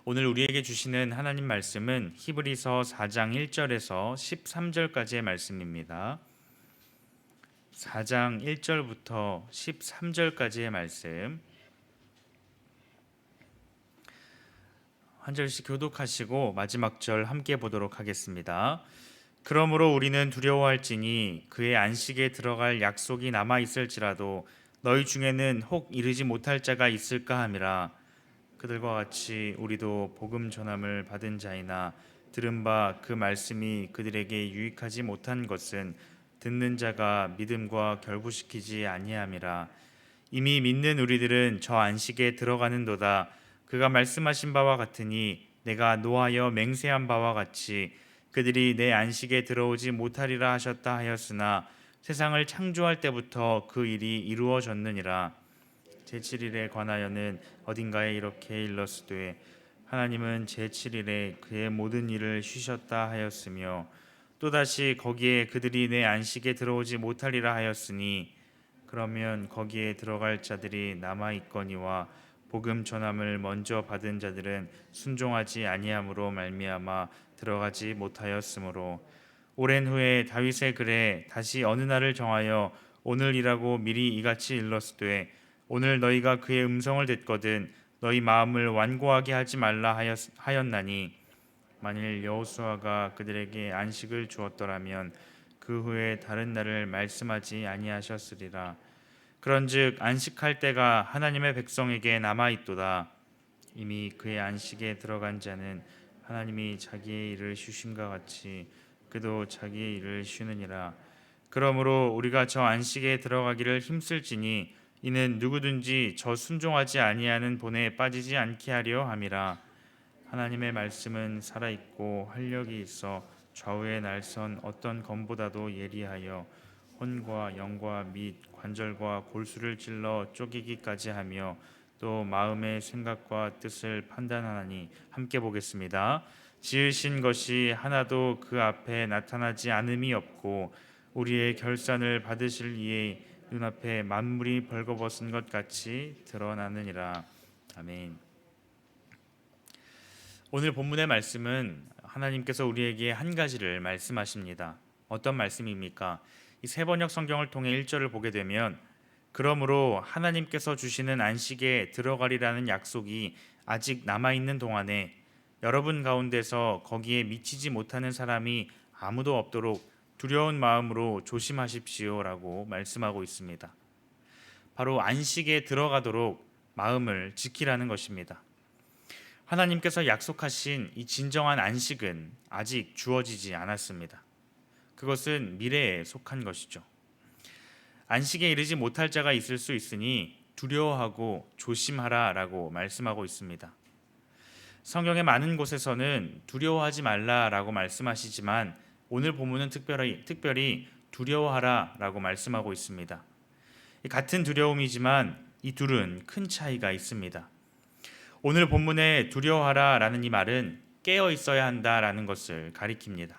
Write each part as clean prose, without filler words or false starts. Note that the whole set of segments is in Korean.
오늘 우리에게 주시는 하나님 말씀은 히브리서 4장 1절에서 13절까지의 말씀입니다. 4장 1절부터 13절까지의 말씀 한 절씩 교독하시고 마지막 절 함께 보도록 하겠습니다. 그러므로 우리는 두려워할지니 그의 안식에 들어갈 약속이 남아 있을지라도 너희 중에는 혹 이르지 못할 자가 있을까 함이라. 그들과 같이 우리도 복음 전함을 받은 자이나 들은 바 그 말씀이 그들에게 유익하지 못한 것은 듣는 자가 믿음과 결부시키지 아니함이라. 이미 믿는 우리들은 저 안식에 들어가는도다. 그가 말씀하신 바와 같으니 내가 노하여 맹세한 바와 같이 그들이 내 안식에 들어오지 못하리라 하셨다 하였으나 세상을 창조할 때부터 그 일이 이루어졌느니라. 제7일에 관하여는 어딘가에 이렇게 일렀으되 하나님은 제7일에 그의 모든 일을 쉬셨다 하였으며 또다시 거기에 그들이 내 안식에 들어오지 못하리라 하였으니 그러면 거기에 들어갈 자들이 남아 있거니와 복음 전함을 먼저 받은 자들은 순종하지 아니함으로 말미암아 들어가지 못하였으므로 오랜 후에 다윗의 글에 다시 어느 날을 정하여 오늘이라고 미리 이같이 일렀으되 오늘 너희가 그의 음성을 듣거든 너희 마음을 완고하게 하지 말라 하였나니 만일 여호수아가 그들에게 안식을 주었더라면 그 후에 다른 날을 말씀하지 아니하셨으리라. 그런즉 안식할 때가 하나님의 백성에게 남아 있도다. 이미 그의 안식에 들어간 자는 하나님이 자기의 일을 쉬심과 같이 그도 자기의 일을 쉬느니라. 그러므로 우리가 저 안식에 들어가기를 힘쓸지니 이는 누구든지 저 순종하지 아니하는 본에 빠지지 않게 하려 함이라. 하나님의 말씀은 살아있고 활력이 있어 좌우에 날선 어떤 검보다도 예리하여 혼과 영과 및 관절과 골수를 찔러 쪼개기까지 하며 또 마음의 생각과 뜻을 판단하나니. 함께 보겠습니다. 지으신 것이 하나도 그 앞에 나타나지 않음이 없고 우리의 결산을 받으실 이의 눈앞에 만물이 벌거벗은 것 같이 드러나느니라. 아멘. 오늘 본문의 말씀은 하나님께서 우리에게 한 가지를 말씀하십니다. 어떤 말씀입니까? 이 세번역 성경을 통해 1절을 보게 되면 그러므로 하나님께서 주시는 안식에 들어가리라는 약속이 아직 남아있는 동안에 여러분 가운데서 거기에 미치지 못하는 사람이 아무도 없도록 두려운 마음으로 조심하십시오라고 말씀하고 있습니다. 바로 안식에 들어가도록 마음을 지키라는 것입니다. 하나님께서 약속하신 이 진정한 안식은 아직 주어지지 않았습니다. 그것은 미래에 속한 것이죠. 안식에 이르지 못할 자가 있을 수 있으니 두려워하고 조심하라라고 말씀하고 있습니다. 성경의 많은 곳에서는 두려워하지 말라라고 말씀하시지만 오늘 본문은 특별히 두려워하라라고 말씀하고 있습니다. 같은 두려움이지만 이 둘은 큰 차이가 있습니다. 오늘 본문에 두려워하라라는 이 말은 깨어 있어야 한다라는 것을 가리킵니다.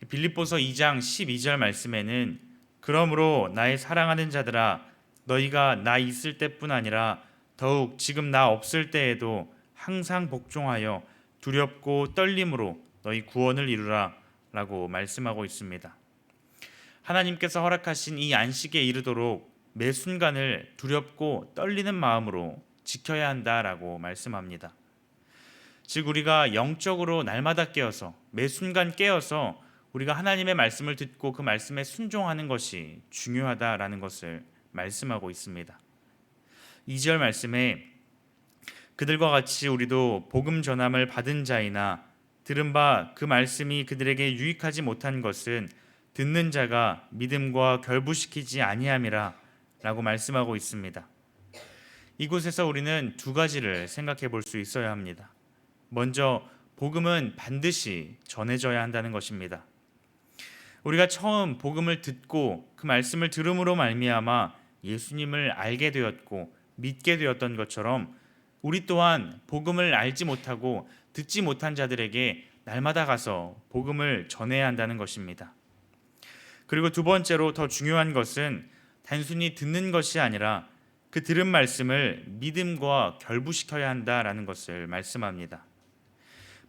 빌립보서 2장 12절 말씀에는 그러므로 나의 사랑하는 자들아 너희가 나 있을 때뿐 아니라 더욱 지금 나 없을 때에도 항상 복종하여 두렵고 떨림으로 너희 구원을 이루라 라고 말씀하고 있습니다. 하나님께서 허락하신 이 안식에 이르도록 매 순간을 두렵고 떨리는 마음으로 지켜야 한다라고 말씀합니다. 즉 우리가 영적으로 날마다 깨어서 매 순간 깨어서 우리가 하나님의 말씀을 듣고 그 말씀에 순종하는 것이 중요하다라는 것을 말씀하고 있습니다. 2절 말씀에 그들과 같이 우리도 복음 전함을 받은 자이나 들은 바 그 말씀이 그들에게 유익하지 못한 것은 듣는 자가 믿음과 결부시키지 아니함이라 라고 말씀하고 있습니다. 이곳에서 우리는 두 가지를 생각해 볼 수 있어야 합니다. 먼저 복음은 반드시 전해져야 한다는 것입니다. 우리가 처음 복음을 듣고 그 말씀을 들음으로 말미암아 예수님을 알게 되었고 믿게 되었던 것처럼 우리 또한 복음을 알지 못하고 듣지 못한 자들에게 날마다 가서 복음을 전해야 한다는 것입니다. 그리고 두 번째로 더 중요한 것은 단순히 듣는 것이 아니라 그 들은 말씀을 믿음과 결부시켜야 한다라는 것을 말씀합니다.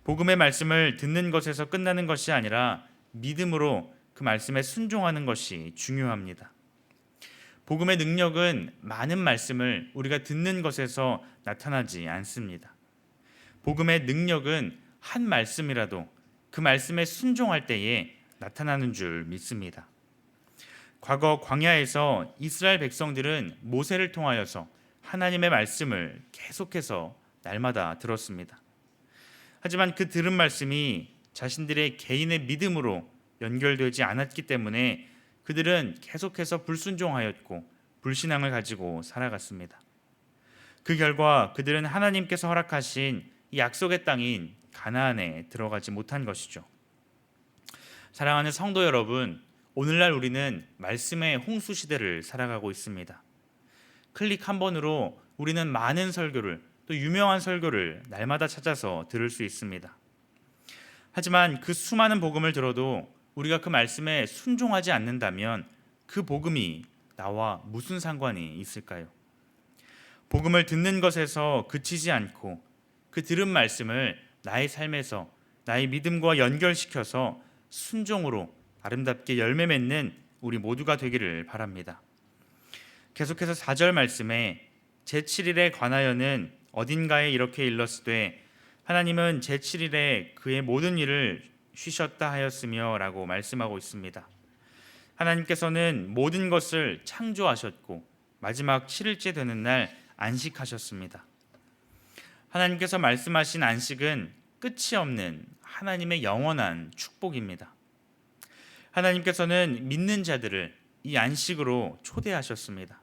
복음의 말씀을 듣는 것에서 끝나는 것이 아니라 믿음으로 그 말씀에 순종하는 것이 중요합니다. 복음의 능력은 많은 말씀을 우리가 듣는 것에서 나타나지 않습니다. 복음의 능력은 한 말씀이라도 그 말씀에 순종할 때에 나타나는 줄 믿습니다. 과거 광야에서 이스라엘 백성들은 모세를 통하여서 하나님의 말씀을 계속해서 날마다 들었습니다. 하지만 그 들은 말씀이 자신들의 개인의 믿음으로 연결되지 않았기 때문에 그들은 계속해서 불순종하였고 불신앙을 가지고 살아갔습니다. 그 결과 그들은 하나님께서 허락하신 이 약속의 땅인 가나안에 들어가지 못한 것이죠. 사랑하는 성도 여러분, 오늘날 우리는 말씀의 홍수 시대를 살아가고 있습니다. 클릭 한 번으로 우리는 많은 설교를, 또 유명한 설교를 날마다 찾아서 들을 수 있습니다. 하지만 그 수많은 복음을 들어도 우리가 그 말씀에 순종하지 않는다면 그 복음이 나와 무슨 상관이 있을까요? 복음을 듣는 것에서 그치지 않고 그 들은 말씀을 나의 삶에서 나의 믿음과 연결시켜서 순종으로 아름답게 열매 맺는 우리 모두가 되기를 바랍니다. 계속해서 4절 말씀에 제7일에 관하여는 어딘가에 이렇게 일렀으되 하나님은 제7일에 그의 모든 일을 쉬셨다 하였으며 라고 말씀하고 있습니다. 하나님께서는 모든 것을 창조하셨고 마지막 7일째 되는 날 안식하셨습니다. 하나님께서 말씀하신 안식은 끝이 없는 하나님의 영원한 축복입니다. 하나님께서는 믿는 자들을 이 안식으로 초대하셨습니다.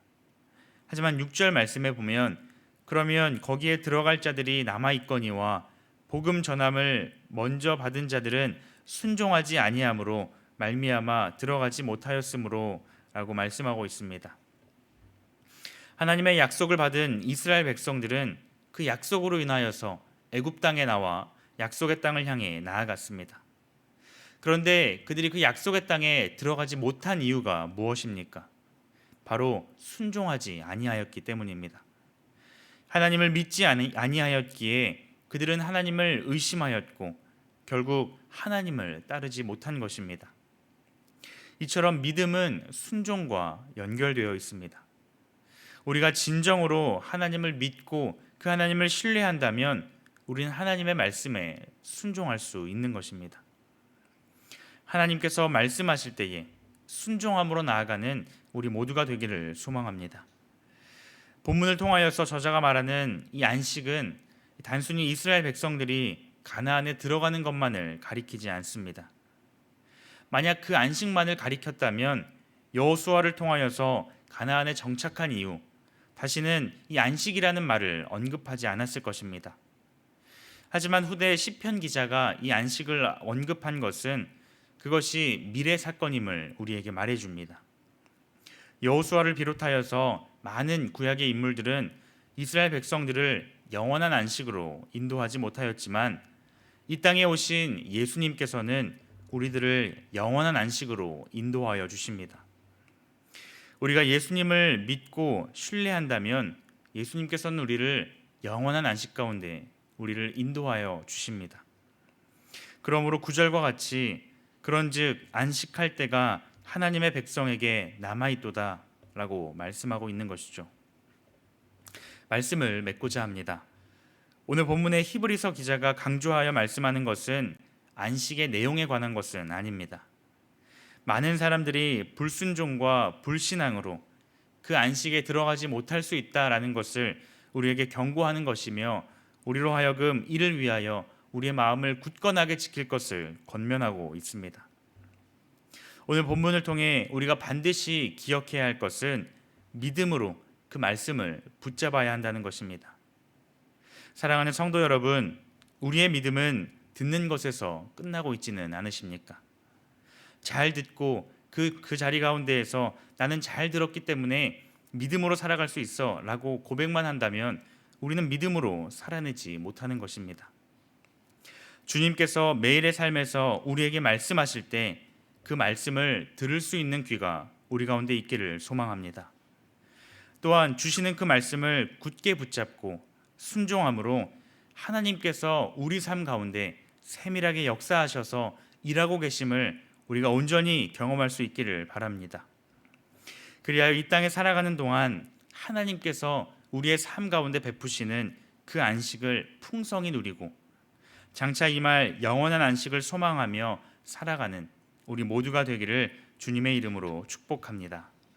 하지만 6절 말씀에 보면 그러면 거기에 들어갈 자들이 남아있거니와 복음 전함을 먼저 받은 자들은 순종하지 아니함으로 말미암아 들어가지 못하였으므로 라고 말씀하고 있습니다. 하나님의 약속을 받은 이스라엘 백성들은 그 약속으로 인하여서 애굽 땅에 나와 약속의 땅을 향해 나아갔습니다. 그런데 그들이 그 약속의 땅에 들어가지 못한 이유가 무엇입니까? 바로 순종하지 아니하였기 때문입니다. 하나님을 믿지 아니하였기에 그들은 하나님을 의심하였고 결국 하나님을 따르지 못한 것입니다. 이처럼 믿음은 순종과 연결되어 있습니다. 우리가 진정으로 하나님을 믿고 그 하나님을 신뢰한다면 우리는 하나님의 말씀에 순종할 수 있는 것입니다. 하나님께서 말씀하실 때에 순종함으로 나아가는 우리 모두가 되기를 소망합니다. 본문을 통하여서 저자가 말하는 이 안식은 단순히 이스라엘 백성들이 가나안에 들어가는 것만을 가리키지 않습니다. 만약 그 안식만을 가리켰다면 여호수아를 통하여서 가나안에 정착한 이후 다시는 이 안식이라는 말을 언급하지 않았을 것입니다. 하지만 후대 시편 기자가 이 안식을 언급한 것은 그것이 미래 사건임을 우리에게 말해줍니다. 여호수아를 비롯하여서 많은 구약의 인물들은 이스라엘 백성들을 영원한 안식으로 인도하지 못하였지만 이 땅에 오신 예수님께서는 우리들을 영원한 안식으로 인도하여 주십니다. 우리가 예수님을 믿고 신뢰한다면 예수님께서는 우리를 영원한 안식 가운데 우리를 인도하여 주십니다. 그러므로 9절과 같이 그런즉 안식할 때가 하나님의 백성에게 남아있도다 라고 말씀하고 있는 것이죠. 말씀을 맺고자 합니다. 오늘 본문의 히브리서 기자가 강조하여 말씀하는 것은 안식의 내용에 관한 것은 아닙니다. 많은 사람들이 불순종과 불신앙으로 그 안식에 들어가지 못할 수 있다라는 것을 우리에게 경고하는 것이며 우리로 하여금 이를 위하여 우리의 마음을 굳건하게 지킬 것을 권면하고 있습니다. 오늘 본문을 통해 우리가 반드시 기억해야 할 것은 믿음으로 그 말씀을 붙잡아야 한다는 것입니다. 사랑하는 성도 여러분, 우리의 믿음은 듣는 것에서 끝나고 있지는 않으십니까? 잘 듣고 그 자리 가운데에서 나는 잘 들었기 때문에 믿음으로 살아갈 수 있어 라고 고백만 한다면 우리는 믿음으로 살아내지 못하는 것입니다. 주님께서 매일의 삶에서 우리에게 말씀하실 때 그 말씀을 들을 수 있는 귀가 우리 가운데 있기를 소망합니다. 또한 주시는 그 말씀을 굳게 붙잡고 순종함으로 하나님께서 우리 삶 가운데 세밀하게 역사하셔서 일하고 계심을 우리가 온전히 경험할 수 있기를 바랍니다. 그리하여 이 땅에 살아가는 동안 하나님께서 우리의 삶 가운데 베푸시는 그 안식을 풍성히 누리고 장차 임할 영원한 안식을 소망하며 살아가는 우리 모두가 되기를 주님의 이름으로 축복합니다.